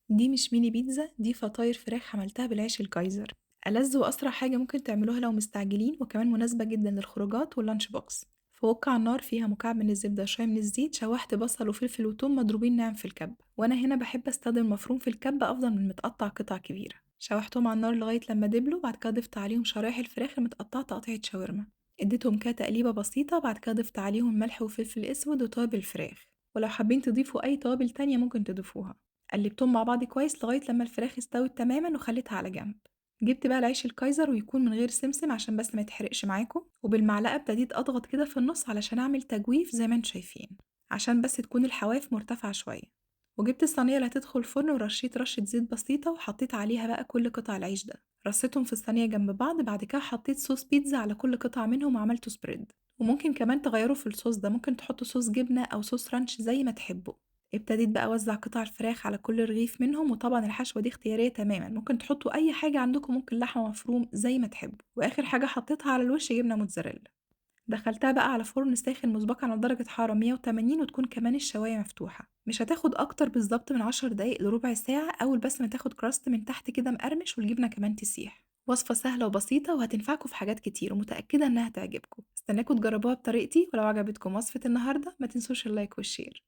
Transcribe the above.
دي مش ميني بيتزا، دي فطاير فراخ عملتها بالعيش الكايزر، ألذ وأسرع حاجة ممكن تعملوها لو مستعجلين، وكمان مناسبة جدًا للخروجات واللانش بوكس. في وك على النار فيها مكعب من الزبدة وشوية من الزيت، شوحت بصل وفلفل وتوم مضروبين ناعم في الكبة، وأنا هنا باحب أستخدم المفروم في الكبة أفضل من متقطع قطع كبيرة. شوحتهم على النار لغاية لما دبلوا، بعد كده ضفت عليهم شرايح الفراخ المتقطعة تقطيعة شاورما، اديتهم كده تقليبة بسيطة، بعد كده ضفت عليهم ملح وفلفل أسود وتوابل الفراخ، ولو حابين تضيفوا أي توابل تانية ممكن تضيفوها. قلبتهم مع بعض كويس لغاية لما الفراخ استوت تماما وخليتها على جنب. جبت بقى العيش الكايزر ويكون من غير سمسم عشان بس ما يتحرقش معاكم، وبالمعلقة ابتديت اضغط كده في النص علشان اعمل تجويف زي ما انتم شايفين، عشان بس تكون الحواف مرتفعة شوية. وجبت الصينية اللي هتدخل الفرن ورشيت رشة زيت بسيطة وحطيت عليها بقى كل قطع العيش ده، رصيتهم في الصينية جنب بعض، بعد كده حطيت صوص بيتزا على كل قطعة منهم وعملته سبريد. وممكن كمان تغيروا في الصوص ده، ممكن تحطوا صوص جبنة أو صوص رانش زي ما تحبوا. ابتديت بقى أوزّع قطع الفراخ على كل رغيف منهم، وطبعًا الحشوة دي اختيارية تمامًا، ممكن تحطّوا أي حاجة عندكم، ممكن لحمة مفروم زي ما تحبّوا، وآخر حاجة حطيتها على الوش جبنة موتزاريلا. دخّلتها بقى على فرن ساخن مسبقًا على درجة حرارة 180، وتكون كمان الشواية مفتوحة، مش هتاخد أكتر بالضبط من 10 دقايق لربع ساعة، أول بس ما تاخد crust من تحت كده مقرمش والجبنة كمان تسيح. وصفة سهلة وبسيطة وهتنفعكم في حاجات كتير، ومتأكدة إنها تعجبكم. هاستناكم تجربوها بطريقتي، ولو عجبتكم وصفة النهارده ما تنسوش اللايك والشير.